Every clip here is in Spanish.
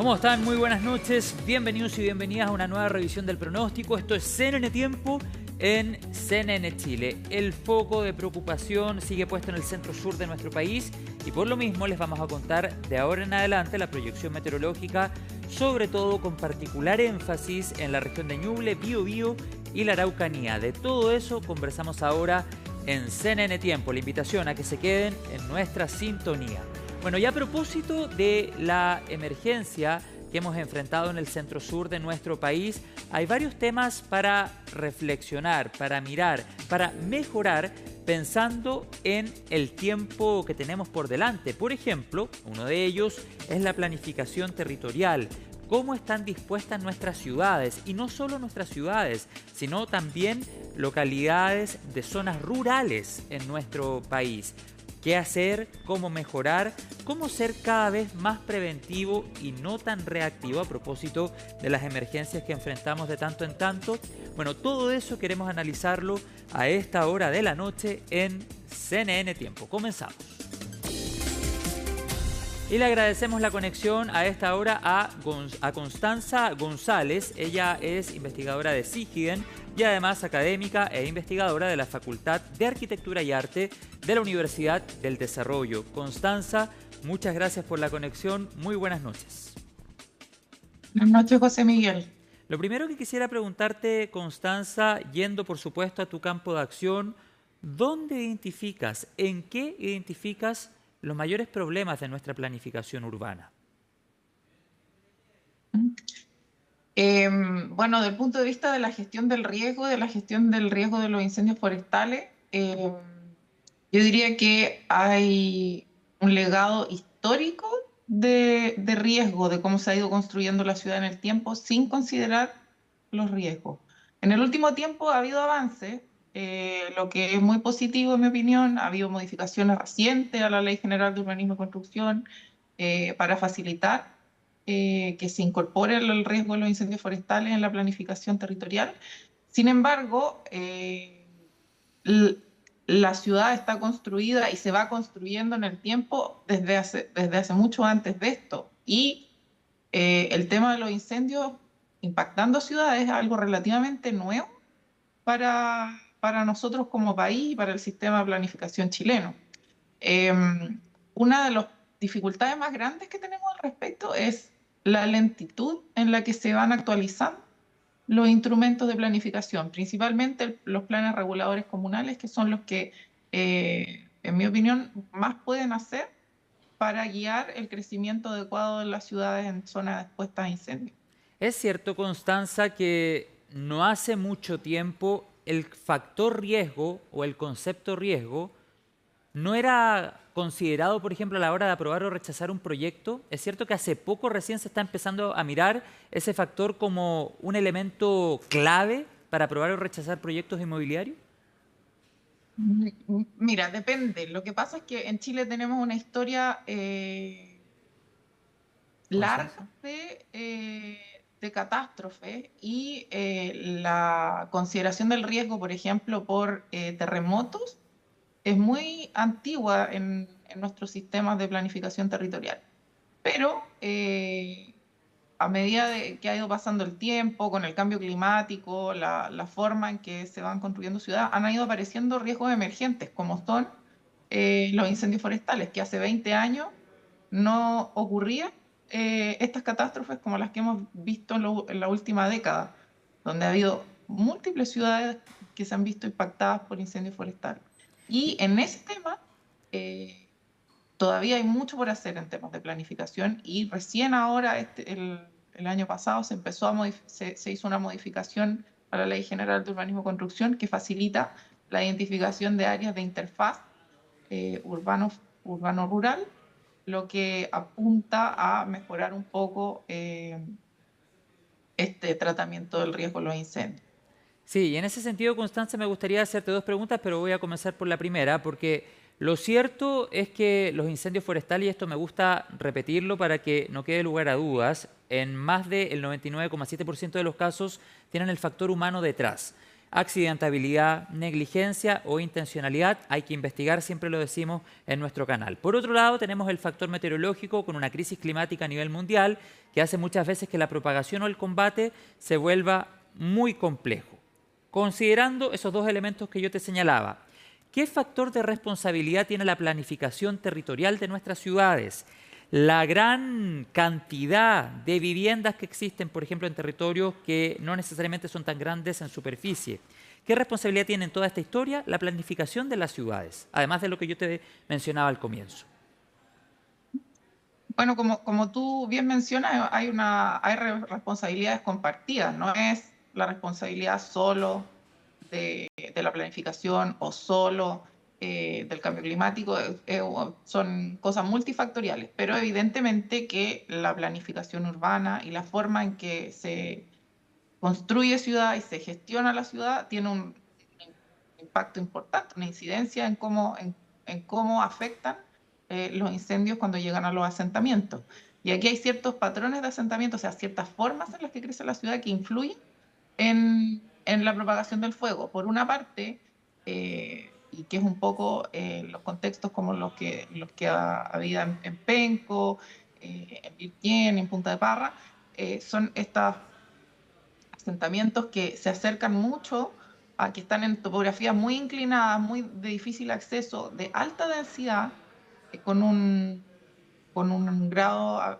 ¿Cómo están? Muy buenas noches. Bienvenidos y bienvenidas a una nueva revisión del pronóstico. Esto es CNN Tiempo en CNN Chile. El foco de preocupación sigue puesto en el centro sur de nuestro país y por lo mismo les vamos a contar de ahora en adelante la proyección meteorológica, sobre todo con particular énfasis en la región de Ñuble, Biobío y la Araucanía. De todo eso conversamos ahora en CNN Tiempo. La invitación a que se queden en nuestra sintonía. Bueno, y a propósito de la emergencia que hemos enfrentado en el centro sur de nuestro país, hay varios temas para reflexionar, para mirar, para mejorar, pensando en el tiempo que tenemos por delante. Por ejemplo, uno de ellos es la planificación territorial. ¿Cómo están dispuestas nuestras ciudades? Y no solo nuestras ciudades, sino también localidades de zonas rurales en nuestro país. ¿Qué hacer? ¿Cómo mejorar? ¿Cómo ser cada vez más preventivo y no tan reactivo a propósito de las emergencias que enfrentamos de tanto en tanto? Bueno, todo eso queremos analizarlo a esta hora de la noche en CNN Tiempo. Comenzamos. Y le agradecemos la conexión a esta hora a Constanza González. Ella es investigadora de SIGIDEN y además académica e investigadora de la Facultad de Arquitectura y Arte de la Universidad del Desarrollo. Constanza, muchas gracias por la conexión. Muy buenas noches. Buenas noches, José Miguel. Lo primero que quisiera preguntarte, Constanza, yendo por supuesto a tu campo de acción, ¿dónde identificas, en qué identificas los mayores problemas de nuestra planificación urbana? Bueno, desde el punto de vista de la gestión del riesgo, de los incendios forestales, yo diría que hay un legado histórico de riesgo, de cómo se ha ido construyendo la ciudad en el tiempo, sin considerar los riesgos. En el último tiempo ha habido avances, lo que es muy positivo en mi opinión. Ha habido modificaciones recientes a la Ley General de Urbanismo y Construcción para facilitar que se incorpore el riesgo de los incendios forestales en la planificación territorial. Sin embargo, la ciudad está construida y se va construyendo en el tiempo desde hace mucho antes de esto. Y el tema de los incendios impactando ciudades es algo relativamente nuevo para nosotros como país y para el sistema de planificación chileno. Una de las dificultades más grandes que tenemos al respecto es la lentitud en la que se van actualizando los instrumentos de planificación, principalmente los planes reguladores comunales, que son los que, en mi opinión, más pueden hacer para guiar el crecimiento adecuado de las ciudades en zonas expuestas a incendios. Es cierto, Constanza, que no hace mucho tiempo el factor riesgo o el concepto riesgo no era considerado, por ejemplo, a la hora de aprobar o rechazar un proyecto. Es cierto que hace poco recién se está empezando a mirar ese factor como un elemento clave para aprobar o rechazar proyectos inmobiliarios. Mira, depende. Lo que pasa es que en Chile tenemos una historia Constanza. larga de catástrofes y la consideración del riesgo, por ejemplo, por terremotos, es muy antigua en nuestros sistemas de planificación territorial. Pero a medida que ha ido pasando el tiempo, con el cambio climático, la forma en que se van construyendo ciudades, han ido apareciendo riesgos emergentes, como son los incendios forestales, que hace 20 años no ocurrían estas catástrofes como las que hemos visto en la última década, donde ha habido múltiples ciudades que se han visto impactadas por incendios forestales. Y en ese tema todavía hay mucho por hacer en temas de planificación, y recién ahora, el año pasado, se hizo una modificación a la Ley General de Urbanismo y Construcción que facilita la identificación de áreas de interfaz urbano-rural, lo que apunta a mejorar un poco este tratamiento del riesgo de los incendios. Sí, y en ese sentido, Constanza, me gustaría hacerte dos preguntas, pero voy a comenzar por la primera, porque lo cierto es que los incendios forestales, y esto me gusta repetirlo para que no quede lugar a dudas, en más del 99,7% de los casos tienen el factor humano detrás. accidentabilidad, negligencia o intencionalidad. Hay que investigar, siempre lo decimos en nuestro canal. Por otro lado, tenemos el factor meteorológico con una crisis climática a nivel mundial que hace muchas veces que la propagación o el combate se vuelva muy complejo. Considerando esos dos elementos que yo te señalaba, ¿qué factor de responsabilidad tiene la planificación territorial de nuestras ciudades? La gran cantidad de viviendas que existen, por ejemplo, en territorios que no necesariamente son tan grandes en superficie. ¿Qué responsabilidad tiene en toda esta historia la planificación de las ciudades? Además de lo que yo te mencionaba al comienzo. Bueno, como tú bien mencionas, responsabilidades compartidas, no es la responsabilidad solo de la planificación o solo del cambio climático, son cosas multifactoriales, pero evidentemente que la planificación urbana y la forma en que se construye ciudad y se gestiona la ciudad tiene un impacto importante, una incidencia en cómo afectan los incendios cuando llegan a los asentamientos. Y aquí hay ciertos patrones de asentamiento, o sea, ciertas formas en las que crece la ciudad que influyen en la propagación del fuego. Por una parte, y que es un poco los contextos como los que había en Penco, en Virquén, en Punta de Parra, son estos asentamientos que se acercan mucho a que están en topografías muy inclinadas, muy de difícil acceso, de alta densidad, eh, con un, con un grado,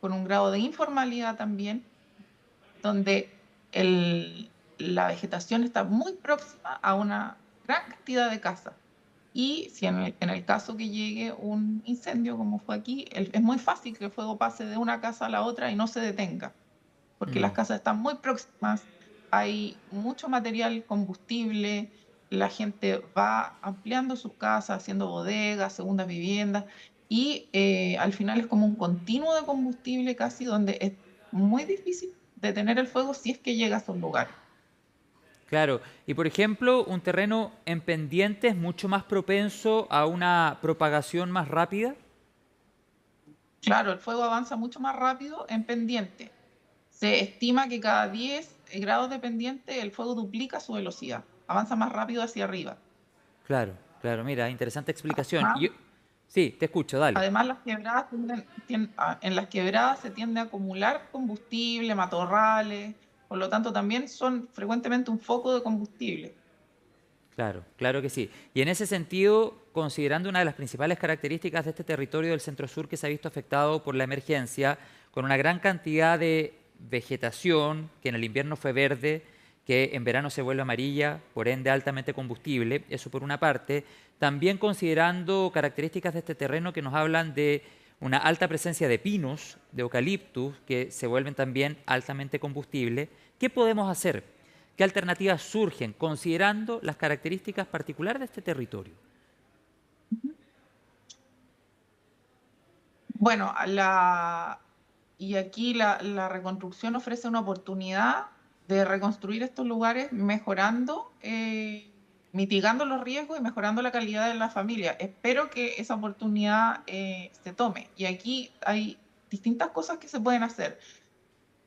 con un grado de informalidad también, donde la vegetación está muy próxima a una gran cantidad de casas. Y si en el caso que llegue un incendio, como fue aquí, es muy fácil que el fuego pase de una casa a la otra y no se detenga, porque las Mm. casas están muy próximas, hay mucho material combustible, la gente va ampliando sus casas, haciendo bodegas, segundas viviendas, y al final es como un continuo de combustible casi donde es muy difícil detener el fuego si es que llega a esos lugares. Claro, y por ejemplo, un terreno en pendiente es mucho más propenso a una propagación más rápida. Claro, el fuego avanza mucho más rápido en pendiente. Se estima que cada 10 grados de pendiente el fuego duplica su velocidad, avanza más rápido hacia arriba. Claro, claro, mira, interesante explicación. Además, Sí, te escucho, dale. Además, en las quebradas se tiende a acumular combustible, matorrales, por lo tanto también son frecuentemente un foco de combustible. Claro, claro que sí. Y en ese sentido, considerando una de las principales características de este territorio del centro sur que se ha visto afectado por la emergencia, con una gran cantidad de vegetación, que en el invierno fue verde, que en verano se vuelve amarilla, por ende altamente combustible, eso por una parte, también considerando características de este terreno que nos hablan de una alta presencia de pinos, de eucaliptus, que se vuelven también altamente combustible, ¿qué podemos hacer? ¿Qué alternativas surgen considerando las características particulares de este territorio? Bueno, y aquí la reconstrucción ofrece una oportunidad de reconstruir estos lugares mejorando, mitigando los riesgos y mejorando la calidad de la familia. Espero que esa oportunidad se tome. Y aquí hay distintas cosas que se pueden hacer.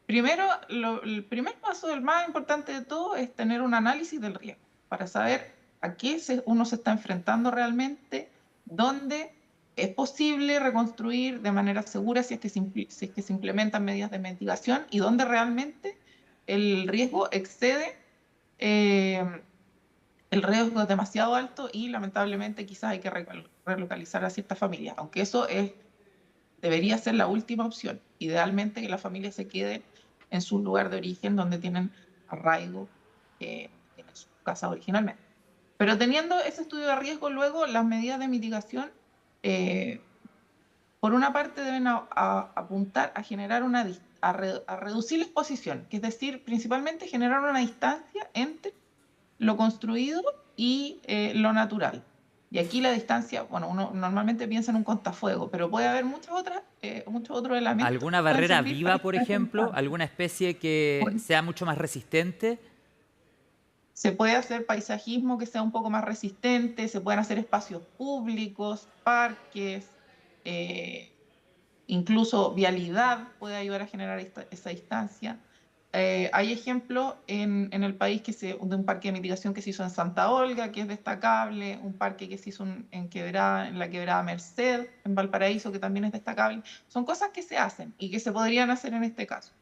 Primero, el primer paso, el más importante de todo, es tener un análisis del riesgo para saber a qué uno se está enfrentando realmente, dónde es posible reconstruir de manera segura si es que se implementan medidas de mitigación y dónde realmente el riesgo excede, eh, el riesgo es demasiado alto y lamentablemente quizás hay que relocalizar a ciertas familias, aunque debería ser la última opción. Idealmente que las familias se queden en su lugar de origen donde tienen arraigo, tienen su casa originalmente. Pero teniendo ese estudio de riesgo, luego las medidas de mitigación, eh, por una parte, deben apuntar a generar a reducir la exposición, que es decir, principalmente generar una distancia entre lo construido y lo natural. Y aquí la distancia, bueno, uno normalmente piensa en un cortafuego, pero puede haber muchos otros elementos ¿Alguna que pueden barrera servir para viva, por generar esa ejemplo? distancia. ¿Alguna especie que Bueno, sea mucho más resistente? se puede hacer paisajismo que sea un poco más resistente, se pueden hacer espacios públicos, parques, eh, incluso vialidad puede ayudar a generar esa distancia. Hay ejemplos en el país de un parque de mitigación que se hizo en Santa Olga, que es destacable, un parque que se hizo en la quebrada Merced, en Valparaíso, que también es destacable. Son cosas que se hacen y que se podrían hacer en este caso.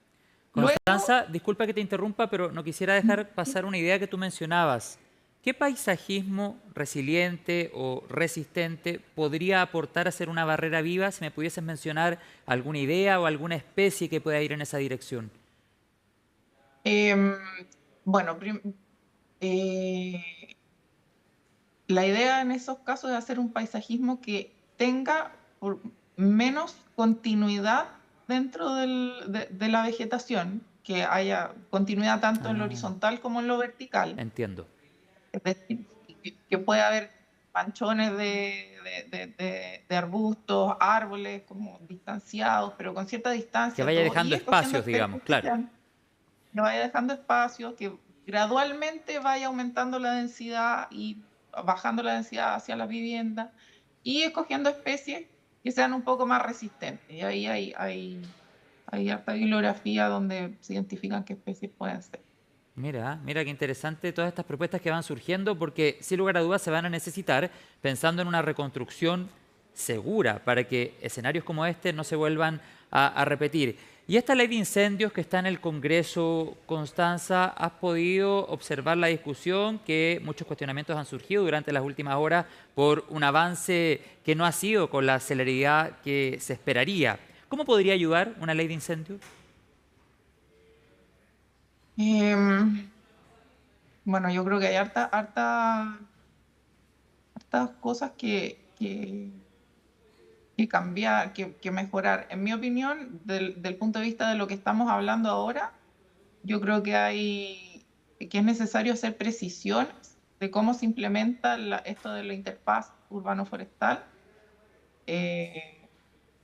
Luego, Constanza, disculpa que te interrumpa, pero no quisiera dejar pasar una idea que tú mencionabas. ¿Qué paisajismo resiliente o resistente podría aportar a ser una barrera viva? Si me pudieses mencionar alguna idea o alguna especie que pueda ir en esa dirección. em, bueno, eh, la idea en esos casos es hacer un paisajismo que tenga menos continuidad dentro de la vegetación, que haya continuidad tanto en lo Ah, horizontal como en lo vertical. entiendo. Es decir, que puede haber panchones de arbustos, árboles como distanciados, pero con cierta Que distancia, vaya todo, y dejando escogiendo espacios, digamos, especies que claro. que vaya dejando espacios, que gradualmente vaya aumentando la densidad y bajando la densidad hacia las viviendas, y escogiendo especies que sean un poco más resistentes. Y ahí hay harta bibliografía donde se identifican qué especies pueden ser. Mira, mira qué interesante todas estas propuestas que van surgiendo, porque sin lugar a dudas se van a necesitar pensando en una reconstrucción segura para que escenarios como este no se vuelvan a repetir. Y esta ley de incendios que está en el Congreso, Constanza, ¿has podido observar la discusión que muchos cuestionamientos han surgido durante las últimas horas por un avance que no ha sido con la celeridad que se esperaría? ¿Cómo podría ayudar una ley de incendios? Em, bueno, yo creo que hay hartas cosas que cambiar, que mejorar. En mi opinión, del punto de vista de lo que estamos hablando ahora, yo creo que es necesario hacer precisiones de cómo se implementa esto de la interfaz urbano-forestal, eh,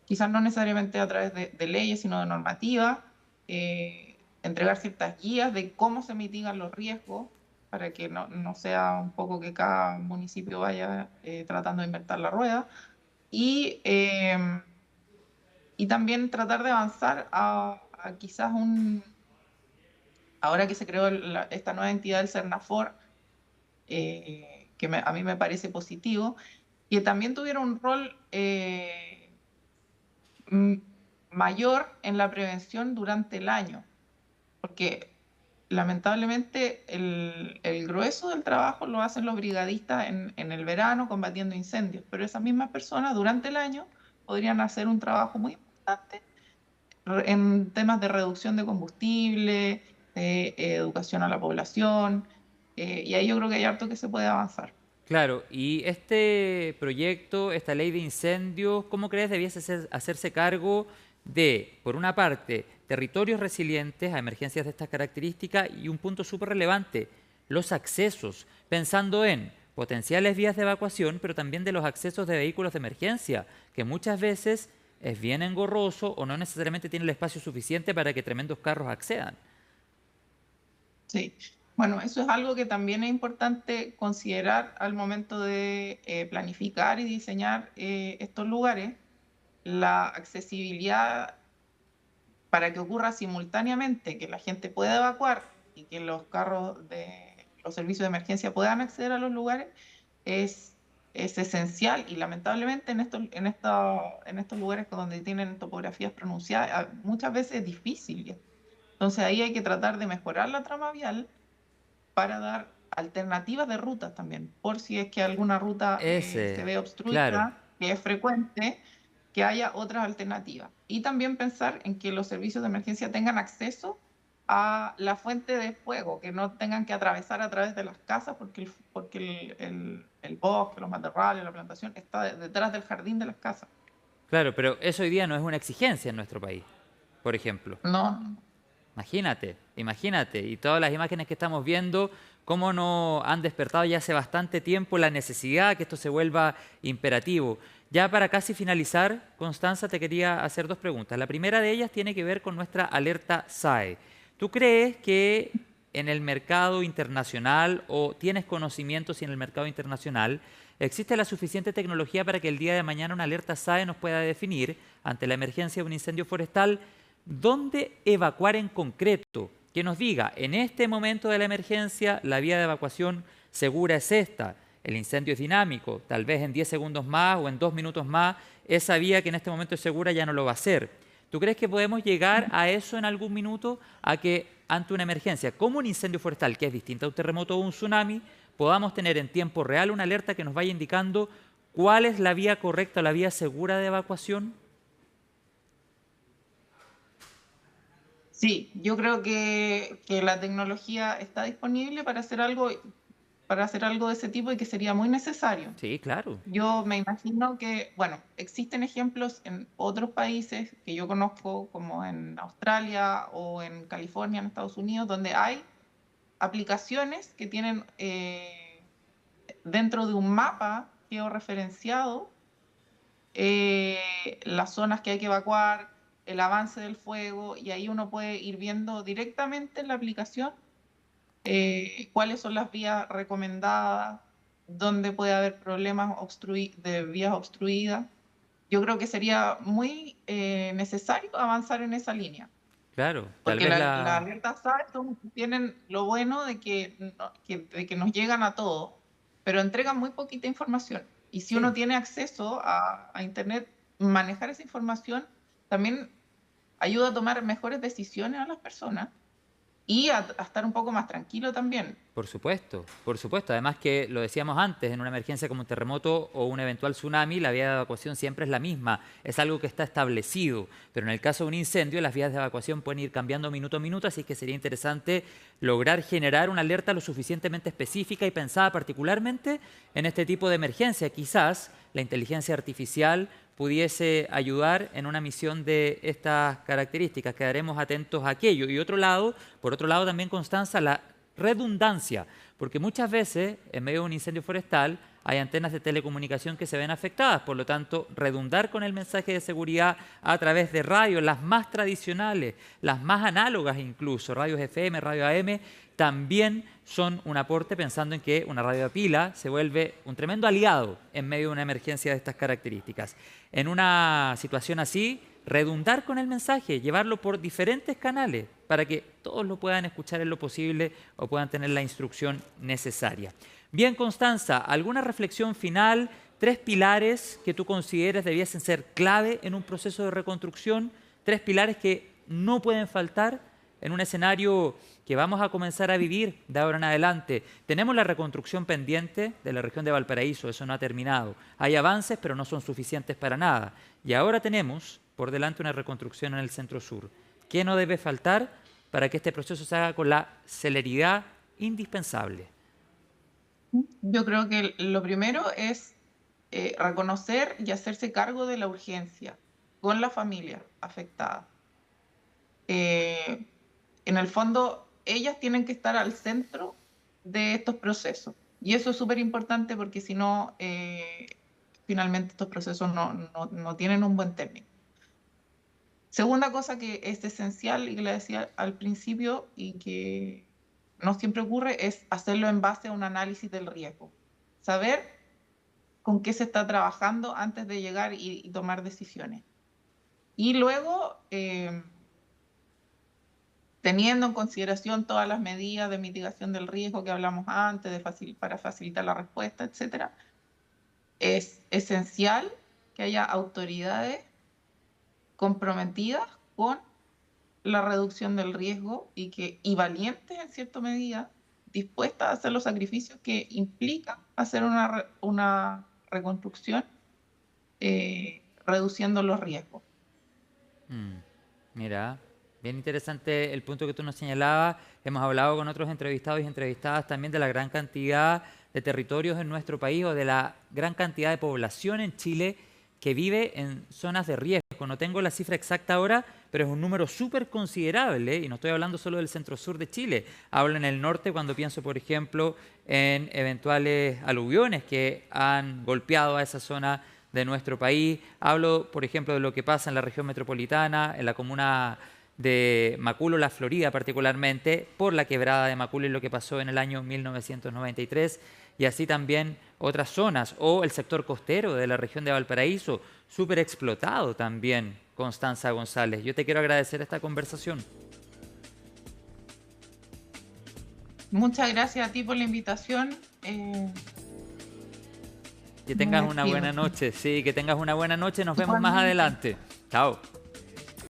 quizás no necesariamente a través de leyes, sino de normativas, entregar ciertas guías de cómo se mitigan los riesgos para que no sea un poco que cada municipio vaya tratando de inventar la rueda y, y también tratar de avanzar a quizás ahora que se creó esta nueva entidad del CERNAFOR, a mí me parece positivo, que también tuviera un rol m- mayor en la prevención durante el año, porque lamentablemente el grueso del trabajo lo hacen los brigadistas en el verano combatiendo incendios, pero esas mismas personas durante el año podrían hacer un trabajo muy importante en temas de reducción de combustible, de educación a la población, y ahí yo creo que hay harto que se puede avanzar. Claro, y este proyecto, esta ley de incendios, ¿cómo crees debiese hacerse cargo de, por una parte, territorios resilientes a emergencias de estas características y un punto súper relevante, los accesos, pensando en potenciales vías de evacuación, pero también de los accesos de vehículos de emergencia, que muchas veces es bien engorroso o no necesariamente tiene el espacio suficiente para que tremendos carros accedan? Sí. Bueno, eso es algo que también es importante considerar al momento de planificar y diseñar estos lugares. La accesibilidad para que ocurra simultáneamente, que la gente pueda evacuar y que los carros de los servicios de emergencia puedan acceder a los lugares, es, es esencial y lamentablemente en estos lugares donde tienen topografías pronunciadas, muchas veces es difícil. Entonces ahí hay que tratar de mejorar la trama vial para dar alternativas de rutas también, por si es que alguna ruta se Ese, ve claro. obstruida, que es frecuente, que haya otras alternativas. Y también pensar en que los servicios de emergencia tengan acceso a la fuente de fuego, que no tengan que atravesar a través de las casas porque el bosque, los matorrales, la plantación está detrás del jardín de las casas. Claro, pero eso hoy día no es una exigencia en nuestro país, por ejemplo. No, Imagínate, imagínate. Y todas las imágenes que estamos viendo, cómo no han despertado ya hace bastante tiempo la necesidad de que esto se vuelva imperativo. Ya para casi finalizar, Constanza, te quería hacer dos preguntas. La primera de ellas tiene que ver con nuestra alerta SAE. ¿Tú crees que en el mercado internacional o tienes conocimiento si en el mercado internacional existe la suficiente tecnología para que el día de mañana una alerta SAE nos pueda definir ante la emergencia de un incendio forestal dónde evacuar en concreto que nos diga, en este momento de la emergencia, la vía de evacuación segura es esta. El incendio es dinámico, tal vez en 10 segundos más o en 2 minutos más, esa vía que en este momento es segura ya no lo va a ser. ¿Tú crees que podemos llegar a eso en algún minuto? A que ante una emergencia como un incendio forestal, que es distinta a un terremoto o un tsunami, podamos tener en tiempo real una alerta que nos vaya indicando cuál es la vía correcta, la vía segura de evacuación. Sí, yo creo que la tecnología está disponible para hacer algo de ese tipo y que sería muy necesario. Sí, claro. Yo me imagino que, bueno, existen ejemplos en otros países que yo conozco, como en Australia o en California, en Estados Unidos, donde hay aplicaciones que tienen dentro de un mapa georreferenciado las zonas que hay que evacuar, el avance del fuego, y ahí uno puede ir viendo directamente en la aplicación cuáles son las vías recomendadas, dónde puede haber problemas de vías obstruidas. Yo creo que sería muy necesario avanzar en esa línea, Claro, tal porque vez la la... alerta SAR tienen lo bueno de de que nos llegan a todos, pero entregan muy poquita información. Y si uno Sí. tiene acceso a Internet, manejar esa información también ayuda a tomar mejores decisiones a las personas y a estar un poco más tranquilo también. Por supuesto, por supuesto. Además que lo decíamos antes, en una emergencia como un terremoto o un eventual tsunami, la vía de evacuación siempre es la misma, es algo que está establecido. Pero en el caso de un incendio, las vías de evacuación pueden ir cambiando minuto a minuto, así que sería interesante lograr generar una alerta lo suficientemente específica y pensada particularmente en este tipo de emergencia. Quizás la inteligencia artificial pudiese ayudar en una misión de estas características. Quedaremos atentos a aquello. Y por otro lado también, Constanza, la redundancia, porque muchas veces en medio de un incendio forestal hay antenas de telecomunicación que se ven afectadas, por lo tanto, redundar con el mensaje de seguridad a través de radios, las más tradicionales, las más análogas incluso, radios FM, radio AM, también son un aporte, pensando en que una radio a pila se vuelve un tremendo aliado en medio de una emergencia de estas características. En una situación así, redundar con el mensaje, llevarlo por diferentes canales para que todos lo puedan escuchar en lo posible o puedan tener la instrucción necesaria. Bien, Constanza, ¿alguna reflexión final? 3 pilares que tú consideres debiesen ser clave en un proceso de reconstrucción, 3 pilares que no pueden faltar en un escenario que vamos a comenzar a vivir de ahora en adelante. Tenemos la reconstrucción pendiente de la región de Valparaíso, eso no ha terminado. Hay avances, pero no son suficientes para nada. Y ahora tenemos por delante una reconstrucción en el centro sur. ¿Qué no debe faltar para que este proceso se haga con la celeridad indispensable? Yo creo que lo primero es reconocer y hacerse cargo de la urgencia con la familia afectada. Eh, en el fondo, ellas tienen que estar al centro de estos procesos. Y eso es súper importante porque si no, finalmente estos procesos no tienen un buen término. Segunda cosa que es esencial y que le decía al principio y que no siempre ocurre es hacerlo en base a un análisis del riesgo. Saber con qué se está trabajando antes de llegar y tomar decisiones. Y luego, teniendo en consideración todas las medidas de mitigación del riesgo que hablamos antes, para facilitar la respuesta, etc., es esencial que haya autoridades comprometidas con la reducción del riesgo y valientes en cierta medida, dispuestas a hacer los sacrificios que implica hacer una reconstrucción reduciendo los riesgos. Mira, bien interesante el punto que tú nos señalabas. Hemos hablado con otros entrevistados y entrevistadas también de la gran cantidad de territorios en nuestro país o de la gran cantidad de población en Chile que vive en zonas de riesgo. No tengo la cifra exacta ahora, pero es un número súper considerable, y no estoy hablando solo del centro-sur de Chile. Hablo en el norte cuando pienso, por ejemplo, en eventuales aluviones que han golpeado a esa zona de nuestro país. Hablo, por ejemplo, de lo que pasa en la región metropolitana, en la comuna de Maculo, la Florida particularmente, por la quebrada de Maculo y lo que pasó en el año 1993, y así también otras zonas, o el sector costero de la región de Valparaíso, súper explotado también, Constanza González. Yo te quiero agradecer esta conversación. Muchas gracias a ti por la invitación. Que Me tengas una despido. buena noche. Sí, que tengas una buena noche. Nos vemos más Igualmente. adelante. Chao.